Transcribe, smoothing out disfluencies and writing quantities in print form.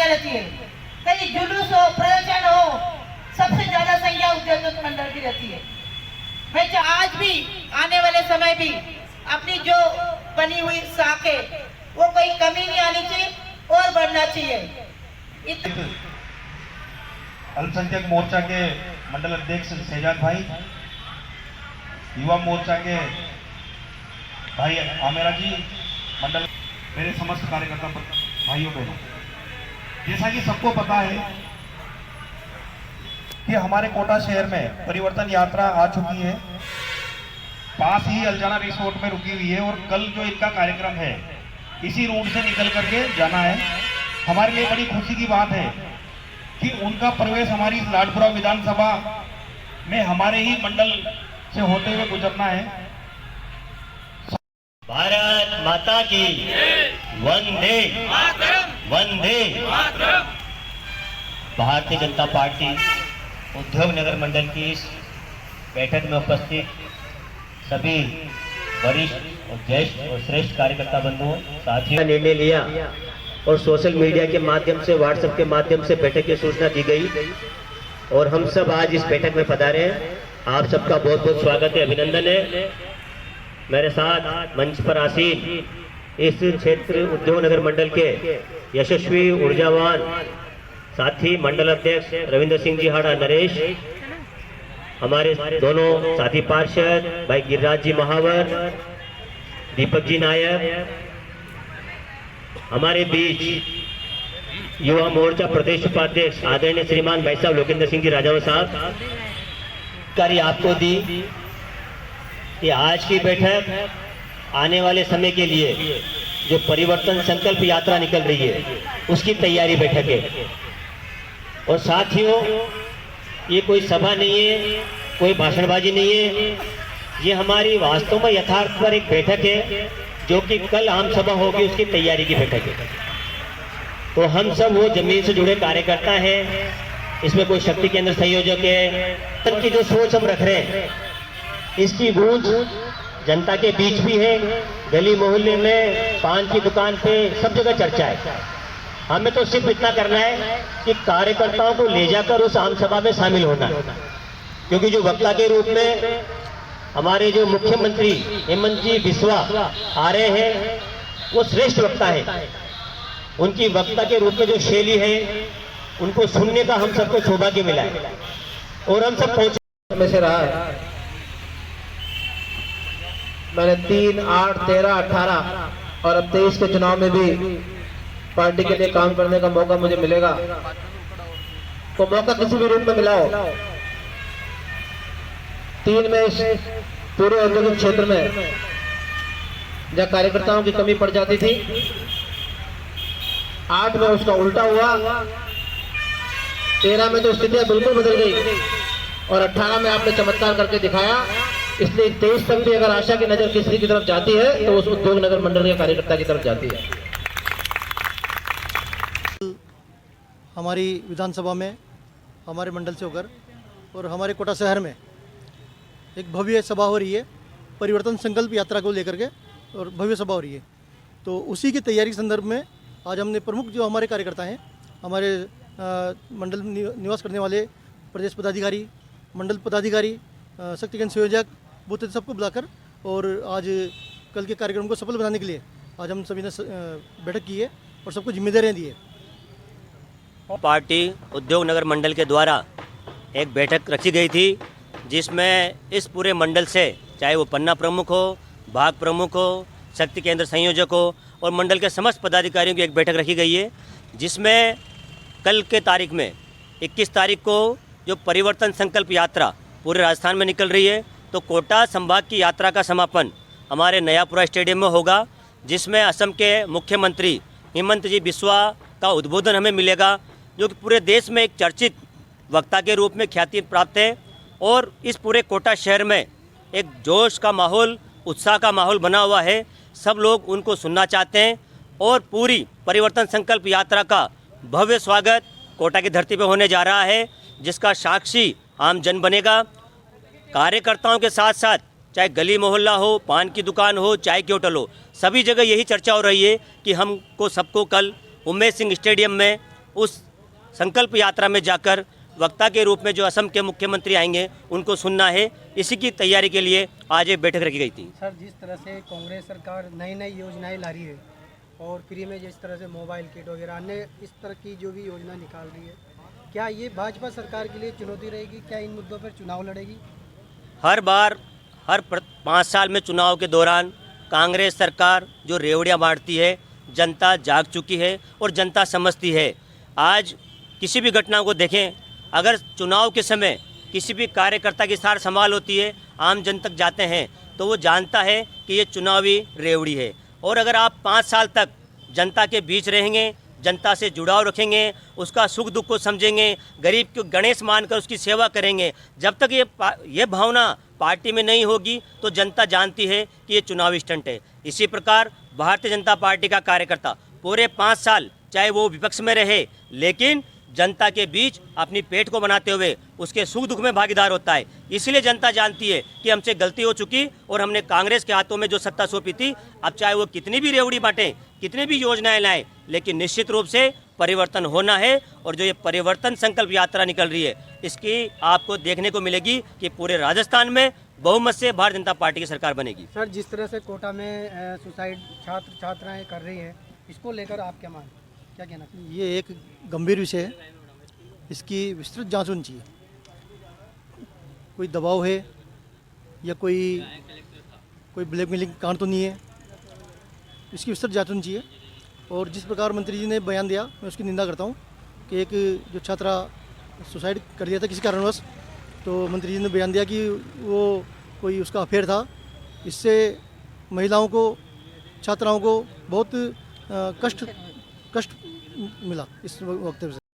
संख्या रहती है, कहीं जुलूस हो, प्रदर्शन हो, सबसे ज्यादा संख्या उद्योग मंडल की रहती है। मैं आज भी आने वाले समय भी अपनी जो बनी हुई साख है वो कोई कमी नहीं आनी चाहिए और बढ़ना चाहिए। अल्पसंख्यक मोर्चा के मंडल अध्यक्ष शहजाद भाई, युवा मोर्चा के भाई आमेरा जी, मंडल, मेरे समस्त कार्यकर्ता भाइयों बहनों, जैसा कि सबको पता है कि हमारे कोटा शहर में परिवर्तन यात्रा आ चुकी है, पास ही अल्जाना रिसोर्ट में रुकी हुई है और कल जो इनका कार्यक्रम है इसी रूट से निकल करके जाना है। हमारे लिए बड़ी खुशी की बात है कि उनका प्रवेश हमारी लाडपुरा विधानसभा में हमारे ही मंडल से होते हुए गुजरना है। भारत माता की वंदे वंदे। भारतीय जनता पार्टी उद्योग नगर मंडल की इस बैठक में उपस्थित सभी वरिष्ठ और ज्येष्ठ और श्रेष्ठ कार्यकर्ता बंधुओं, साथियों, निर्णय लिया और सोशल मीडिया के माध्यम से, व्हाट्सएप के माध्यम से बैठक की सूचना दी गई और हम सब आज इस बैठक में पधारे हैं। आप सबका बहुत बहुत स्वागत है, अभिनंदन है। मेरे साथ मंच पर आसीन इस क्षेत्र उद्योग नगर मंडल के यशस्वी ऊर्जावान साथी मंडल अध्यक्ष रविंद्र सिंह जी हाड़ा नरेश, हमारे दोनों साथी पार्षद भाई गिरिराज जी महावर, दीपक जी नायक, हमारे बीच युवा मोर्चा प्रदेश उपाध्यक्ष आदरणीय श्रीमान भाई साहब लोकेंद्र सिंह जी राजावा साहब, कार्य आपको दी कि आज की बैठक आने वाले समय के लिए जो परिवर्तन संकल्प यात्रा निकल रही है उसकी तैयारी बैठक है। और साथियों, ये कोई सभा नहीं है, कोई भाषणबाजी नहीं है, ये हमारी वास्तव में यथार्थ पर एक बैठक है जो कि कल आम सभा होगी उसकी तैयारी की बैठक है। तो हम सब वो जमीन से जुड़े कार्यकर्ता हैं, इसमें कोई शक्ति केंद्र संयोजक है, तब की जो सोच हम रख रहे हैं इसकी गूंज जनता के बीच भी है, गली मोहल्ले में, पान की दुकान पे, सब जगह चर्चा है। हमें तो सिर्फ इतना करना है कि कार्यकर्ताओं को ले जाकर उस आम सभा में शामिल होना है, क्योंकि जो वक्ता के रूप में हमारे जो मुख्यमंत्री हेमंत जी बिस्वा आ रहे हैं वो श्रेष्ठ वक्ता है। उनकी वक्ता के रूप में जो शैली है उनको सुनने का हम सबको सौभाग्य मिला है और हम सब पहुंचे में से रहा है। मैंने 3, 8, 13, 18 और अब 23 के चुनाव में भी पार्टी के लिए काम करने का मौका मुझे मिलेगा, तो मौका किसी भी रूप में मिला हो। 3 में इस पूरे औद्योगिक क्षेत्र में जहाँ कार्यकर्ताओं की कमी पड़ जाती थी, 8 में उसका उल्टा हुआ, 13 में तो स्थितियां बिल्कुल बदल गई और 18 में आपने चमत्कार करके दिखाया। इसलिए 23 तक भी अगर आशा की नजर किसी की तरफ जाती है तो उस उद्योग नगर मंडल के कार्यकर्ता की तरफ जाती है। हमारी विधानसभा में हमारे मंडल से होकर और हमारे कोटा शहर में एक भव्य सभा हो रही है, परिवर्तन संकल्प यात्रा को लेकर के, और भव्य सभा हो रही है। तो उसी की तैयारी के संदर्भ में आज हमने प्रमुख जो हमारे कार्यकर्ता हैं, हमारे मंडल निवास करने वाले प्रदेश पदाधिकारी, मंडल पदाधिकारी, शक्ति केंद्र संयोजक, बूथ सबको बुलाकर और आज कल के कार्यक्रम को सफल बनाने के लिए आज हम सभी ने बैठक की है और सबको जिम्मेदारियाँ दी है। पार्टी उद्योग नगर मंडल के द्वारा एक बैठक रखी गई थी जिसमें इस पूरे मंडल से, चाहे वो पन्ना प्रमुख हो, भाग प्रमुख हो, शक्ति केंद्र संयोजक हो और मंडल के समस्त पदाधिकारियों की एक बैठक रखी गई है, जिसमें कल के तारीख में 21 तारीख को जो परिवर्तन संकल्प यात्रा पूरे राजस्थान में निकल रही है, तो कोटा संभाग की यात्रा का समापन हमारे नयापुरा स्टेडियम में होगा, जिसमें असम के मुख्यमंत्री हेमंत जी बिस्वा का उद्बोधन हमें मिलेगा, जो कि पूरे देश में एक चर्चित वक्ता के रूप में ख्याति प्राप्त है। और इस पूरे कोटा शहर में एक जोश का माहौल, उत्साह का माहौल बना हुआ है, सब लोग उनको सुनना चाहते हैं और पूरी परिवर्तन संकल्प यात्रा का भव्य स्वागत कोटा की धरती पर होने जा रहा है, जिसका साक्षी आम जन बनेगा। कार्यकर्ताओं के साथ साथ चाहे गली मोहल्ला हो, पान की दुकान हो, चाय की होटल हो, सभी जगह यही चर्चा हो रही है कि हमको सबको कल उमेश सिंह स्टेडियम में उस संकल्प यात्रा में जाकर वक्ता के रूप में जो असम के मुख्यमंत्री आएंगे उनको सुनना है। इसी की तैयारी के लिए आज ये बैठक रखी गई थी। सर, जिस तरह से कांग्रेस सरकार नई नई योजनाएं ला रही है और फ्री में जिस तरह से मोबाइल किट वगैरह अन्य इस तरह की जो भी योजना निकाल रही है, क्या ये भाजपा सरकार के लिए चुनौती रहेगी? क्या इन मुद्दों पर चुनाव लड़ेगी? हर बार 5 साल में चुनाव के दौरान कांग्रेस सरकार जो रेवड़ियाँ बांटती है, जनता जाग चुकी है और जनता समझती है। आज किसी भी घटना को देखें, अगर चुनाव के समय किसी भी कार्यकर्ता की सार संभाल होती है, आम जन तक जाते हैं, तो वो जानता है कि ये चुनावी रेवड़ी है। और अगर आप 5 साल तक जनता के बीच रहेंगे, जनता से जुड़ाव रखेंगे, उसका सुख दुख को समझेंगे, गरीब को गणेश मानकर उसकी सेवा करेंगे, जब तक ये भावना पार्टी में नहीं होगी तो जनता जानती है कि ये चुनावी स्टंट है। इसी प्रकार भारतीय जनता पार्टी का कार्यकर्ता पूरे 5 साल चाहे वो विपक्ष में रहे, लेकिन जनता के बीच अपनी पेट को बनाते हुए उसके सुख दुख में भागीदार होता है। इसलिए जनता जानती है कि हमसे गलती हो चुकी और हमने कांग्रेस के हाथों में जो सत्ता सौंपी थी, अब चाहे वो कितनी भी रेवड़ी बांटे, कितनी भी योजनाएं लाएं, लेकिन निश्चित रूप से परिवर्तन होना है। और जो ये परिवर्तन संकल्प यात्रा निकल रही है, इसकी आपको देखने को मिलेगी कि पूरे राजस्थान में बहुमत से भारतीय जनता पार्टी की सरकार बनेगी। सर, जिस तरह से कोटा में सुसाइड छात्राएं कर रही हैं, इसको लेकर आप क्या कहना चाहिए? ये एक गंभीर विषय है, इसकी विस्तृत जांच होनी चाहिए। कोई दबाव है या कोई ब्लैकमेलिंग कांड तो नहीं है, इसकी विस्तृत जांच होनी चाहिए। और जिस प्रकार मंत्री जी ने बयान दिया, मैं उसकी निंदा करता हूँ कि एक जो छात्रा सुसाइड कर दिया था किसी कारणवश, तो मंत्री जी ने बयान दिया कि वो कोई उसका अफेयर था। इससे महिलाओं को, छात्राओं को बहुत कष्ट मिला इस वक्तव्य से।